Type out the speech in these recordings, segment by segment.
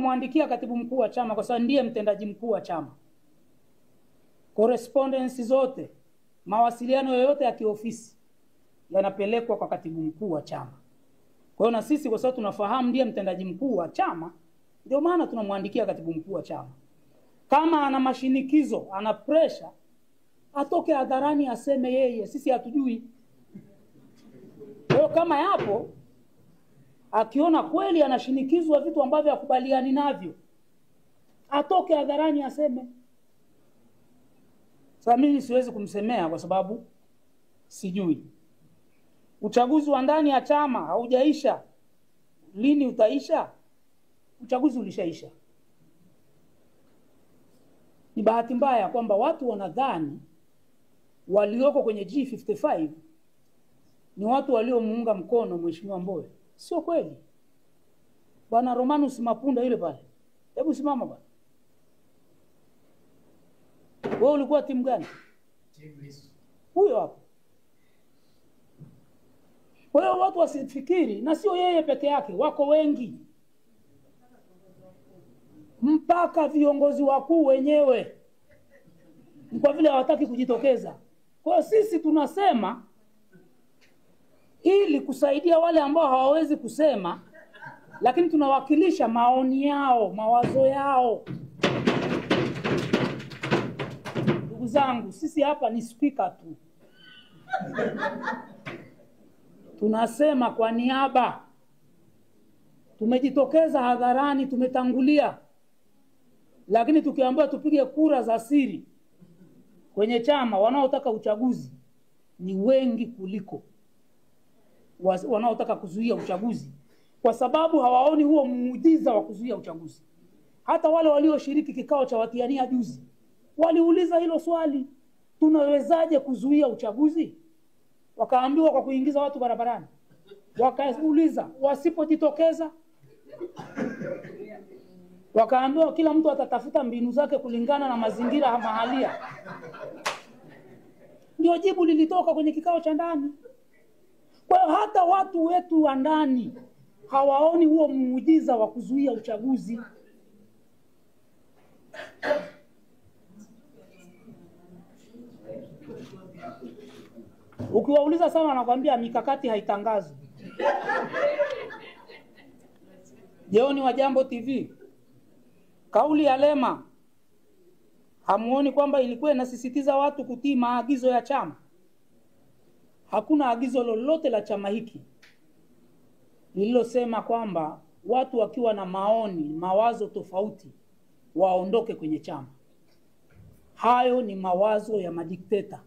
tunamwandikia katibu mkuu wa chama kwa sababu ndiye mtendaji mkuu wa chama. Correspondence zote, mawasiliano yoyote ya kiofisi yanapelekwa kwa katibu mkuu wa chama. Kwa hiyo na sisi kwa sababu tunafahamu ndiye mtendaji mkuu wa chama, ndio maana tunamwandikia katibu mkuu wa chama. Kama ana mashinikizo, ana pressure, atoke hadharani aseme yeye, sisi hatujui. Kwa hiyo kama yapo, akiona kweli anashinikizwa vitu ambavyo hakubaliani navyo, atoke hadharani aseme. Sasa mimi siwezi kumsemea kwa sababu sijui. Uchaguzi wa ndani ya chama haujaisha. Lini utaisha? Uchaguzi ulishaisha. Ni bahati mbaya kwamba watu wanadhani walioko kwenye G55 ni watu waliomuunga mkono Mheshimiwa Mbowe. Sio kweli. Bwana Romanus Mapunda yule pale. Hebu simama bwana. Wewe ulikuwa timu gani? Timu Lissu. Huyo hapo. Kwa hiyo watu wasifikiri, na sio yeye peke yake, wako wengi. Mpaka viongozi wakuu wenyewe. Ni kwa vile hawataki kujitokeza. Kwa hiyo sisi tunasema ili kusaidia wale ambao hawawezi kusema, lakini tunawakilisha maoni yao, mawazo yao. Ndugu zangu, sisi hapa ni speaker tu. Tunasema kwa niaba. Tumejitokeza hadharani, tumetangulia. Lakini tukiambiwa tupige kura za siri kwenye chama, wanaotaka uchaguzi ni wengi kuliko wanaotaka kuzuia uchaguzi, kwa sababu hawaoni huo muujiza wa kuzuia uchaguzi. Hata wale walioshiriki kikao cha watiania juzi waliuliza hilo swali, tunawezaje kuzuia uchaguzi? Wakaambiwa kwa kuingiza watu barabarani. Wakauliza wasipojitokeza, wakaambiwa kila mtu atatafuta mbinu zake kulingana na mazingira mahalia. Ndio jibu lilitoka kwenye kikao cha ndani. Kwa hiyo hata watu wetu wa ndani hawaoni huo muujiza wa kuzuia uchaguzi. Ukiwauliza sana wanakuambia mikakati haitangazwi. Jioni wa Jambo TV, kauli ya Lema, hamuoni kwamba ilikuwa inasisitiza watu kutii maagizo ya chama? Hakuna agizo lolote la chama hiki lililosema kwamba watu wakiwa na maoni, mawazo tofauti waondoke kwenye chama. Hayo ni mawazo ya madikteta.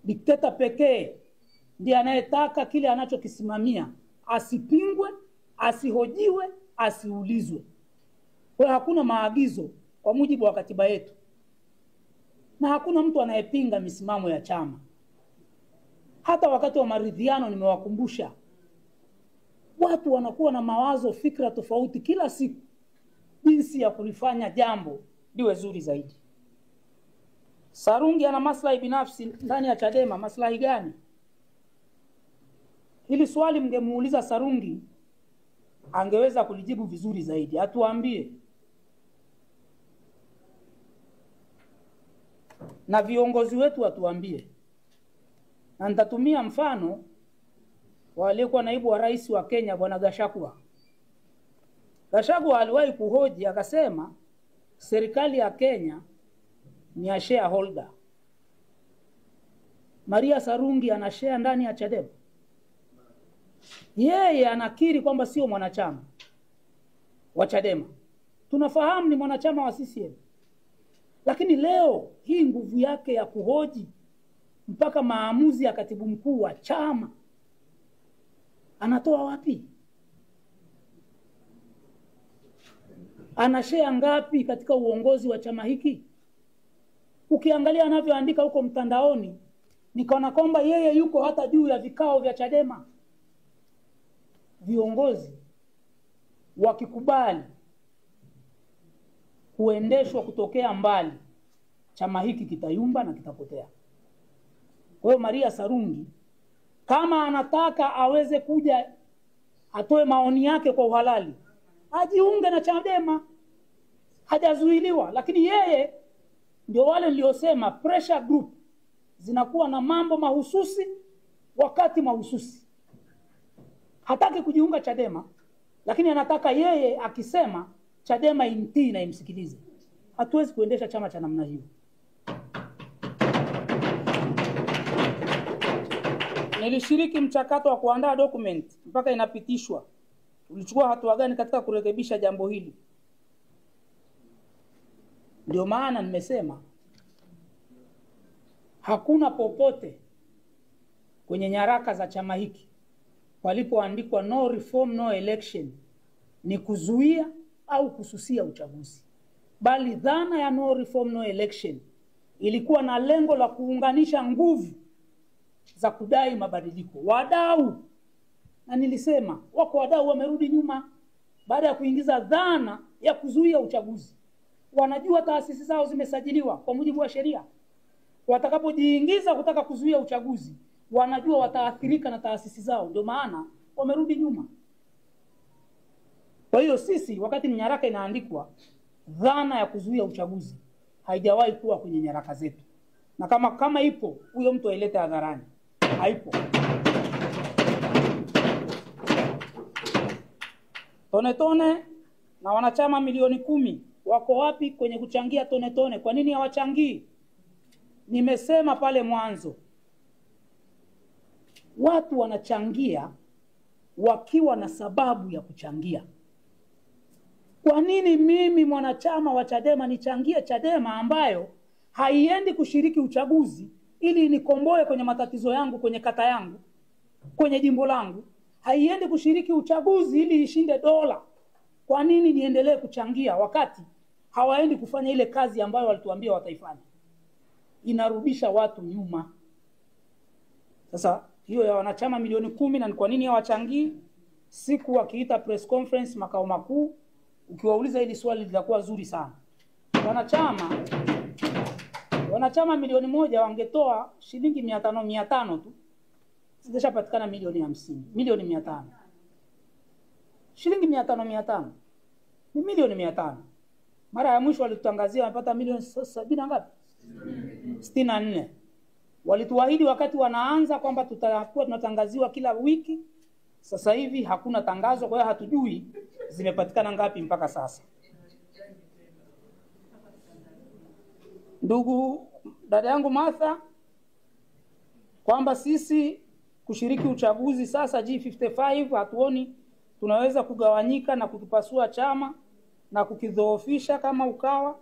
Dikteta pekee ndiye anayetaka kile anachokisimamia asipingwe, asihojiwe, asiulizwe. Kwa hakuna maagizo kwa mujibu wa katiba yetu. Na hakuna mtu anayepinga misimamo ya chama. Hata wakati wa maridhiano nimewakumbusha, watu wanakuwa na mawazo, fikra tofauti kila siku, jinsi ya kulifanya jambo liwe zuri zaidi. Sarungi ana maslahi binafsi ndani ya Chadema. Maslahi gani? Hili swali mngemuuliza Sarungi, angeweza kulijibu vizuri zaidi. Atuambie. Na viongozi wetu watuambie. Na nitatumia mfano wa aliyekuwa naibu wa rais wa Kenya Bwana Gachagua. Gachagua aliwahi kuhoji akasema serikali ya Kenya ni ya shareholder. Maria Sarungi ana share ndani ya Chadema. Yeye anakiri kwamba sio mwanachama wa Chadema. Tunafahamu ni mwanachama wa CCM. Lakini leo hii nguvu yake ya kuhoji mpaka maamuzi ya katibu mkuu wa chama anatoa wapi? Ana share ngapi katika uongozi wa chama hiki? Ukiangalia anavyoandika huko mtandaoni, nikaona kwamba yeye yuko hata juu ya vikao vya Chadema. Viongozi wakikubali kuendeshwa kutokea mbali, chama hiki kitayumba na kitapotea. Kwa hiyo Maria Sarungi kama anataka aweze kuja atoe maoni yake kwa uhalali, ajiunge na Chadema, hajazuiliwa. Lakini yeye ndio wale niliosema pressure group zinakuwa na mambo mahususi wakati mahususi. Hataki kujiunga Chadema, lakini anataka yeye akisema Chadema imtii na imsikilize. Hatuwezi kuendesha chama cha namna hiyo. Nilishiriki mchakato wa kuandaa document mpaka inapitishwa. Ulichukua hatua gani katika kurekebisha jambo hili? Ndio maana nimesema hakuna popote kwenye nyaraka za chama hiki palipoandikwa no reform no election ni kuzuia au kususia uchaguzi, bali dhana ya no reform no election ilikuwa na lengo la kuunganisha nguvu za kudai mabadiliko. Wadau, na nilisema wako wadau wamerudi nyuma baada ya kuingiza dhana ya kuzuia uchaguzi. Wanajua taasisi zao zimesajiliwa kwa mujibu wa sheria. Watakapojiingiza kutaka kuzuia uchaguzi, wanajua wataathirika na taasisi zao, ndio maana wamerudi nyuma. Kwa hiyo sisi, wakati nyaraka inaandikwa, dhana ya kuzuia uchaguzi haijawahi kuwa kwenye nyaraka zetu. Na kama ipo, huyo mtu ailete hadharani. Haipo. Tone Tone na wanachama milioni 10 wako wapi kwenye kuchangia Tone Tone? Kwa nini hawachangii? Nimesema pale mwanzo, watu wanachangia wakiwa na sababu ya kuchangia. Kwa nini mimi mwanachama wa Chadema nichangie Chadema ambayo haiendi kushiriki uchaguzi ili nikomboe kwenye matatizo yangu kwenye kata yangu, kwenye jimbo langu? Haiendi kushiriki uchaguzi ili ishinde dola. Kwa nini niendelee kuchangia wakati hawaendi kufanya ile kazi ambayo walituambia wataifanya? Inarudisha watu nyuma. Sasa hiyo ya wanachama milioni 10, na kwa nini hawachangii? Siku wakiita press conference makao makuu, ukiwauliza hili swali litakuwa zuri sana. Wanachama milioni 1 wangetoa shilingi 500 tu, zingeshapatikana milioni 50, milioni 500. Shilingi 500 ni milioni 500. Mara ya mwisho walitutangazia wamepata milioni 70 ngapi? 64. Walituahidi wakati wanaanza kwamba tutakuwa tunatangaziwa kila wiki. Sasa hivi hakuna tangazo, kwa hiyo hatujui zimepatikana ngapi mpaka sasa. Ndugu dada yangu Martha, kwamba sisi kushiriki uchaguzi sasa G55 hatuoni tunaweza kugawanyika na kukipasua chama na kukidhoofisha kama Ukawa.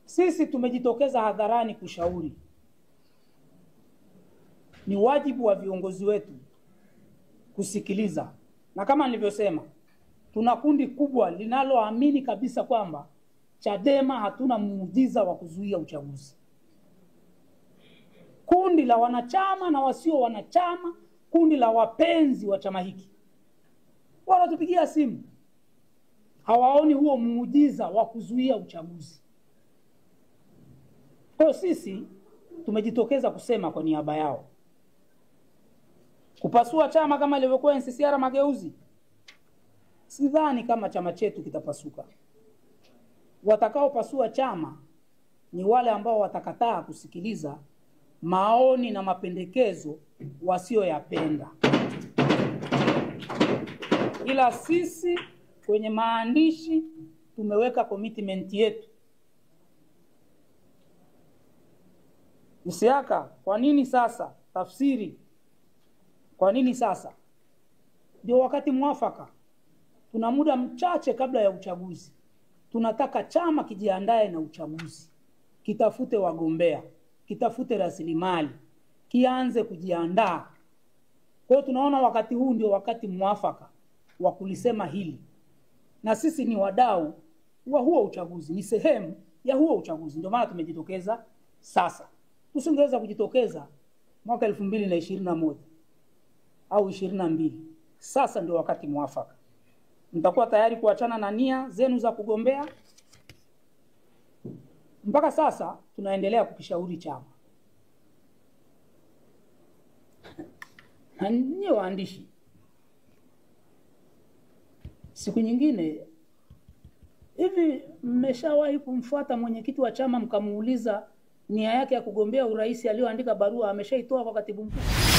Sisi tumejitokeza hadharani kushauri. Ni wajibu wa viongozi wetu kusikiliza. Na kama nilivyosema, tuna kundi kubwa linaloamini kabisa kwamba Chadema hatuna muujiza wa kuzuia uchaguzi. Kundi la wanachama na wasio wanachama, kundi la wapenzi wa chama hiki, wanatupigia simu, hawaoni huo muujiza wa kuzuia uchaguzi. Kwa sisi tumejitokeza kusema kwa niaba yao. Kupasua chama kama ilivyokuwa NCCR Mageuzi, sidhani kama chama chetu kitapasuka. Watakaopasua chama ni wale ambao watakataa kusikiliza maoni na mapendekezo wasioyapenda. Ila sisi kwenye maandishi tumeweka commitment yetu. Msiaka, kwa nini sasa? Tafsiri. Kwa nini sasa? Ndio wakati mwafaka. Tuna muda mchache kabla ya uchaguzi. Tunataka chama kijiandae na uchaguzi. Kitafute wagombea, kitafute rasilimali, kianze kujiandaa. Kwa hiyo tunaona wakati huu ndio wakati mwafaka wa kulisema hili. Na sisi ni wadau wa huo uchaguzi, ni sehemu ya huo uchaguzi. Ndio maana tumejitokeza sasa. Tusingeweza kujitokeza mwaka 2021 au 22. Sasa ndio wakati mwafaka. Mtakuwa tayari kuachana na nia zenu za kugombea? Mpaka sasa tunaendelea kukishauri chama. Na nyinyi waandishi, Siku nyingine, hivi mmeshawahi kumfuata mwenyekiti wa chama mkamuuliza nia yake ya kugombea urais aliyoandika barua ameshaitoa kwa katibu mkuu?